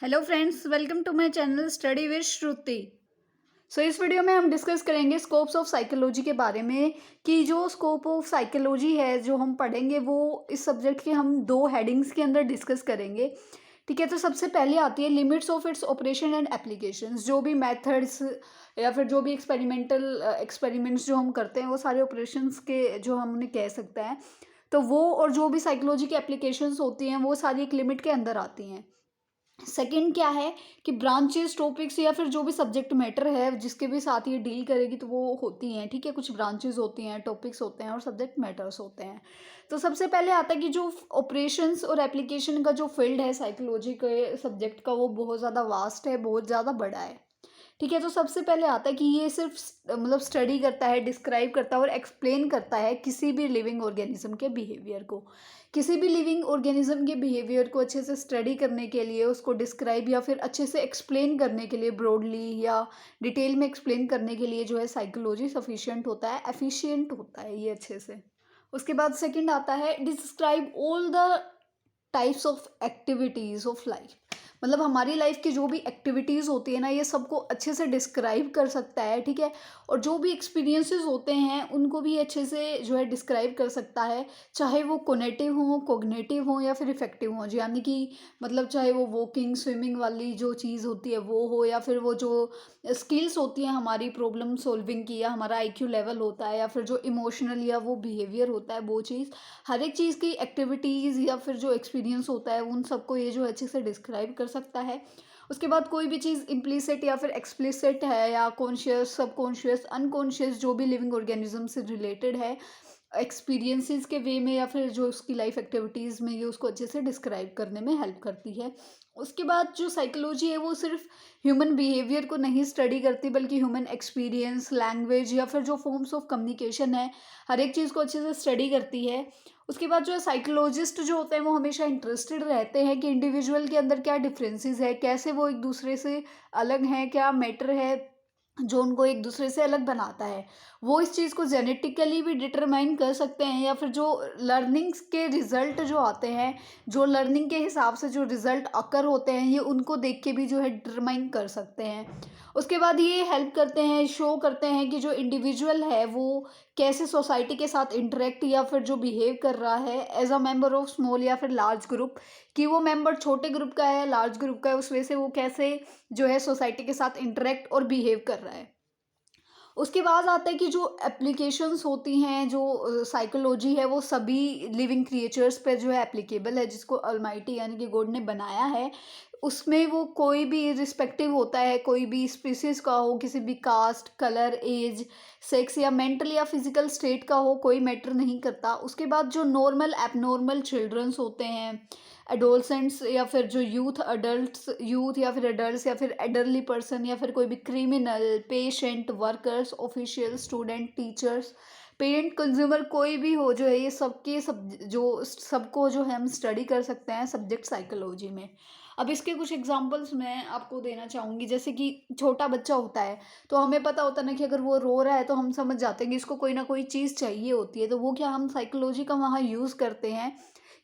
Hello friends, welcome to my channel study with Shruti. इस video में हम डिस्कस करेंगे स्कोप्स ऑफ साइकोलॉजी के बारे में कि जो स्कोप ऑफ साइकोलॉजी है जो हम पढ़ेंगे वो इस सब्जेक्ट के हम दो हेडिंग्स के अंदर डिस्कस करेंगे। ठीक है, तो सबसे पहले आती है limits of its operation and applications. जो भी मेथड्स या फिर जो भी एक्सपेरिमेंट्स जो हम करते हैं वो सारे ऑपरेशंस के जो हम उन्हें कह सकते हैं, तो वो और जो भी साइकोलॉजी की एप्लीकेशंस होती हैं वो सारी एक लिमिट के अंदर आती हैं। सेकंड क्या है कि ब्रांचेस टॉपिक्स या फिर जो भी सब्जेक्ट मैटर है जिसके भी साथ ये डील करेगी तो वो होती हैं। ठीक है, कुछ ब्रांचेस होती हैं, टॉपिक्स होते हैं और सब्जेक्ट मैटर्स होते हैं। तो सबसे पहले आता है कि जो ऑपरेशंस और एप्लीकेशन का जो फील्ड है साइकोलॉजी के सब्जेक्ट का वो बहुत ज़्यादा वास्ट है, बहुत ज़्यादा बड़ा है। ठीक है, तो सबसे पहले आता है कि ये सिर्फ मतलब स्टडी करता है, डिस्क्राइब करता है और एक्सप्लेन करता है किसी भी लिविंग ऑर्गेनिज्म के बिहेवियर को। किसी भी लिविंग ऑर्गेनिज्म के बिहेवियर को अच्छे से स्टडी करने के लिए, उसको डिस्क्राइब या फिर अच्छे से एक्सप्लेन करने के लिए, ब्रॉडली या डिटेल में एक्सप्लेन करने के लिए जो है साइकोलॉजी सफिशिएंट होता है, एफिशिएंट होता है ये अच्छे से। उसके बाद सेकंड आता है describe all the types of activities of life. मतलब हमारी लाइफ की जो भी एक्टिविटीज़ होती है ना, ये सबको अच्छे से डिस्क्राइब कर सकता है। ठीक है, और जो भी एक्सपीरियंसेस होते हैं उनको भी अच्छे से जो है डिस्क्राइब कर सकता है, चाहे वो कोनेटिव हो, कोग्नेटिव हो या फिर इफेक्टिव हो। यानी कि मतलब चाहे वो वॉकिंग स्विमिंग वाली जो चीज़ होती है वो हो, या फिर वो जो स्किल्स होती हैं हमारी प्रॉब्लम सॉल्विंग की, या हमारा आईक्यू लेवल होता है, या फिर जो इमोशनल या वो बिहेवियर होता है वो चीज़, हर एक चीज़ की एक्टिविटीज़ या फिर जो एक्सपीरियंस होता है उन सबको ये जो अच्छे से डिस्क्राइब कर सकता है। उसके बाद कोई भी चीज़ इम्प्लिसिट या फिर एक्सप्लिसिट है, या कॉन्शियस, सबकॉन्शियस, अनकॉन्शियस जो भी लिविंग ऑर्गेनिज्म से रिलेटेड है, एक्सपीरियंसेस के वे में या फिर जो उसकी लाइफ एक्टिविटीज़ में, ये उसको अच्छे से डिस्क्राइब करने में हेल्प करती है। उसके बाद जो साइकोलॉजी है वो सिर्फ ह्यूमन बिहेवियर को नहीं स्टडी करती, बल्कि ह्यूमन एक्सपीरियंस, लैंग्वेज या फिर जो फॉर्म्स ऑफ कम्युनिकेशन है, हर एक चीज़ को अच्छे से स्टडी करती है। उसके बाद जो है साइकोलॉजिस्ट जो होते हैं वो हमेशा इंटरेस्टेड रहते हैं कि इंडिविजुअल के अंदर क्या डिफरेंसेस है, कैसे वो एक दूसरे से अलग हैं, क्या मैटर है जो उनको एक दूसरे से अलग बनाता है। वो इस चीज़ को जेनेटिकली भी डिटरमाइन कर सकते हैं, या फिर जो लर्निंग्स के रिजल्ट जो आते हैं, जो लर्निंग के हिसाब से जो रिजल्ट अकर होते हैं, ये उनको देख के भी जो है डिटरमाइन कर सकते हैं। उसके बाद ये हेल्प करते हैं, शो करते हैं कि जो इंडिविजुअल है वो कैसे सोसाइटी के साथ इंटरेक्ट या फिर जो बिहेव कर रहा है as a member of small या फिर लार्ज ग्रुप, कि वो मेंबर छोटे ग्रुप का है, लार्ज ग्रुप का है, उस वजह से वो कैसे जो है सोसाइटी के साथ इंटरेक्ट और बिहेव कर रहा है। उसके बाद आता है कि जो एप्लीकेशंस होती हैं, जो साइकोलॉजी है वो सभी लिविंग क्रिएचर्स पे जो है एप्लीकेबल है, जिसको अलमाइटी यानी कि गॉड ने बनाया है। उसमें वो कोई भी इर्रिस्पेक्टिव होता है, कोई भी स्पीसीज का हो, किसी भी कास्ट, कलर, एज, सेक्स या मेंटल या फिजिकल स्टेट का हो, कोई मैटर नहीं करता। उसके बाद जो नॉर्मल एबनॉर्मल चिल्ड्रंस होते हैं, एडोलसेंट्स या फिर जो यूथ या फिर एडल्ट्स या फिर एडरली पर्सन, या फिर कोई भी criminal, patient, workers, official, student, teachers, parent, consumer, कोई भी हो जो है, ये सबके सबको जो है हम स्टडी कर सकते हैं सब्जेक्ट साइकोलॉजी में। अब इसके कुछ एग्जांपल्स मैं आपको देना चाहूँगी। जैसे कि छोटा बच्चा होता है तो हमें पता होता है ना कि अगर वो रो रहा है तो हम समझ जाते हैं कि इसको कोई ना कोई चीज़ चाहिए होती है, तो वो क्या हम साइकोलॉजी का वहाँ यूज़ करते हैं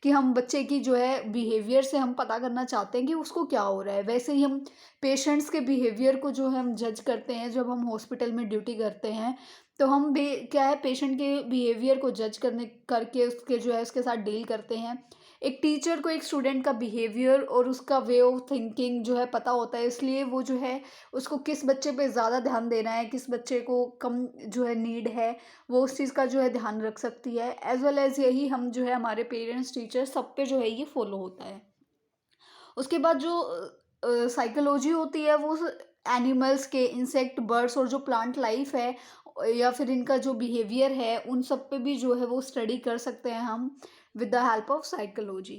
कि हम बच्चे की जो है बिहेवियर से हम पता करना चाहते हैं कि उसको क्या हो रहा है। वैसे ही हम पेशेंट्स के बिहेवियर को जो है हम जज करते हैं जब हम हॉस्पिटल में ड्यूटी करते हैं, तो हम भी क्या है पेशेंट के बिहेवियर को जज करने करके उसके जो है उसके साथ डील करते हैं। एक टीचर को एक स्टूडेंट का बिहेवियर और उसका वे ऑफ थिंकिंग जो है पता होता है, इसलिए वो जो है उसको किस बच्चे पे ज़्यादा ध्यान देना है, किस बच्चे को कम जो है नीड है, वो उस चीज़ का जो है ध्यान रख सकती है। एज वेल एज यही हम जो है हमारे पेरेंट्स, टीचर्स सब पे जो है ये फॉलो होता है। उसके बाद जो साइकोलॉजी होती है वो एनिमल्स के, इंसेक्ट, बर्ड्स और जो प्लांट लाइफ है या फिर इनका जो बिहेवियर है उन सब पे भी जो है वो स्टडी कर सकते हैं हम with the help of psychology.